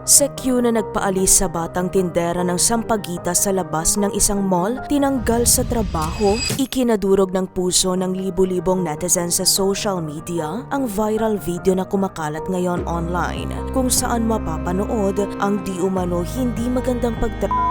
Sekyu na nagpaalis sa batang tindera ng sampagita sa labas ng isang mall, tinanggal sa trabaho, ikinadurog ng puso ng libu-libong netizens sa social media ang viral video na kumakalat ngayon online kung saan mapapanood ang di umano hindi magandang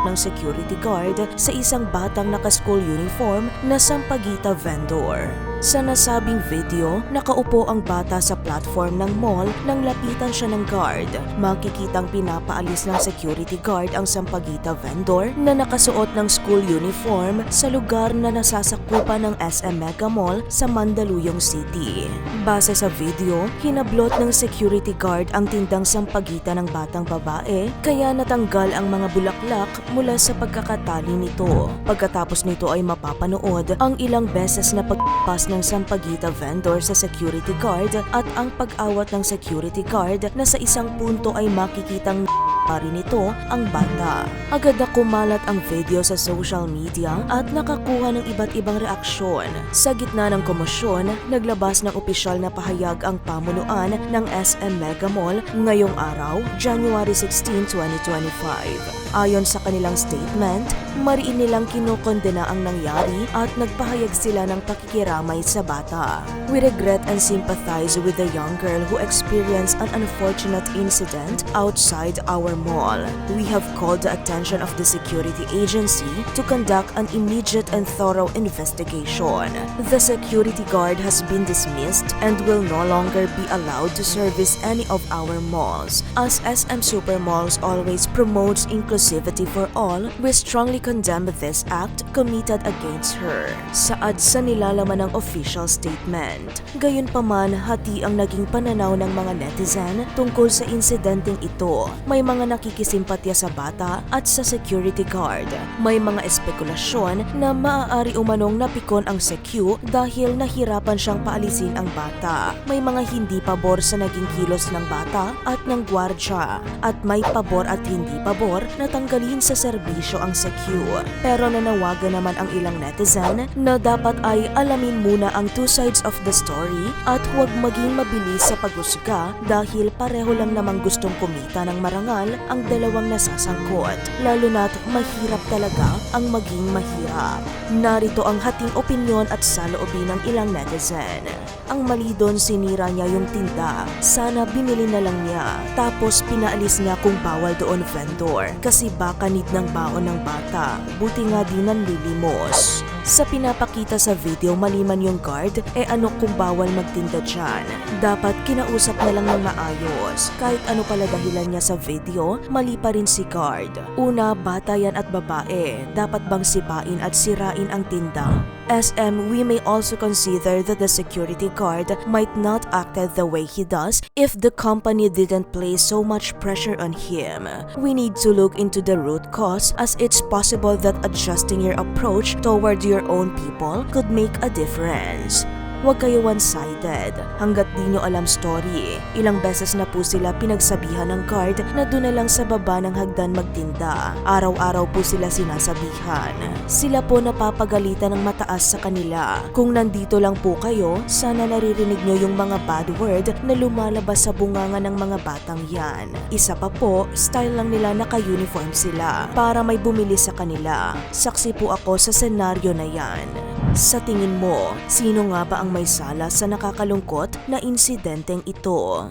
ng security guard sa isang batang naka-school uniform na sampagita vendor. Sa nasabing video, nakaupo ang bata sa platform ng mall nang lapitan siya ng guard. Makikitang pinapaalis ng security guard ang sampagita vendor na nakasuot ng school uniform sa lugar na nasasakupan ng SM Mega Mall sa Mandaluyong City. Base sa video, hinablot ng security guard ang tindang sampagita ng batang babae kaya natanggal ang mga bulaklak mula sa pagkakatali nito. Pagkatapos nito ay mapapanood ang ilang beses na pagpas ng sampagita vendor sa security guard at ang pag-awat ng security guard na sa isang punto ay makikitang pa rin ito ang bata. Agad na kumalat ang video sa social media at nakakuha ng iba't ibang reaksyon. Sa gitna ng komosyon, naglabas ng opisyal na pahayag ang pamunuan ng SM Mega Mall ngayong araw, January 16, 2025. Ayon sa kanilang statement, mariin nilang kinokondena ang nangyari at nagpahayag sila ng pakikiramay sa bata. We regret and sympathize with the young girl who experienced an unfortunate incident outside our mall. We have called the attention of the security agency to conduct an immediate and thorough investigation. The security guard has been dismissed and will no longer be allowed to service any of our malls. As SM Supermalls always promotes inclusivity for all, we strongly condemn this act committed against her. Saad sa nilalaman ng official statement. Gayunpaman, hati ang naging pananaw ng mga netizen tungkol sa insidenteng ito. May mga nakikisimpatya sa bata at sa security guard. May mga espekulasyon na maaari umanong napikon ang Sekyu dahil nahirapan siyang paalisin ang bata. May mga hindi pabor sa naging kilos ng bata at ng gwardya. At may pabor at hindi pabor na tanggalin sa serbisyo ang Sekyu. Pero nanawagan naman ang ilang netizen na dapat ay alamin muna ang two sides of the story at huwag maging mabilis sa paghusga dahil pareho lang namang gustong kumita ng marangal ang dalawang nasasangkot, lalo na't mahirap talaga ang maging mahirap. Narito ang hating opinyon at saloobin ng ilang netizen. Ang mali doon, sinira niya yung tinda. Sana binili na lang niya. Tapos pinaalis niya kung bawal doon vendor kasi baka need ng baon ng bata. Buti nga di nanlilimos. Sa pinapakita sa video, maliman yung guard, ano kung bawal magtinda dyan? Dapat kinausap na lang ng maayos. Kahit ano pala dahilan niya sa video, mali pa rin si guard. Una, bata yan at babae. Dapat bang sipain at sirain ang tinda? SM, we may also consider that the security guard might not acted the way he does if the company didn't place so much pressure on him. We need to look into the root cause as it's possible that adjusting your approach toward your own people could make a difference. Huwag kayo one-sided. Hanggat di nyo alam story, ilang beses na po sila pinagsabihan ng guard na doon na lang sa baba ng hagdan magtinda. Araw-araw po sila sinasabihan. Sila po napapagalitan ng mataas sa kanila. Kung nandito lang po kayo, sana naririnig nyo yung mga bad word na lumalabas sa bunganga ng mga batang yan. Isa pa po, style lang nila naka-uniform sila para may bumili sa kanila. Saksi po ako sa senaryo na yan. Sa tingin mo, sino nga ba ang may sala sa nakakalungkot na insidenteng ito?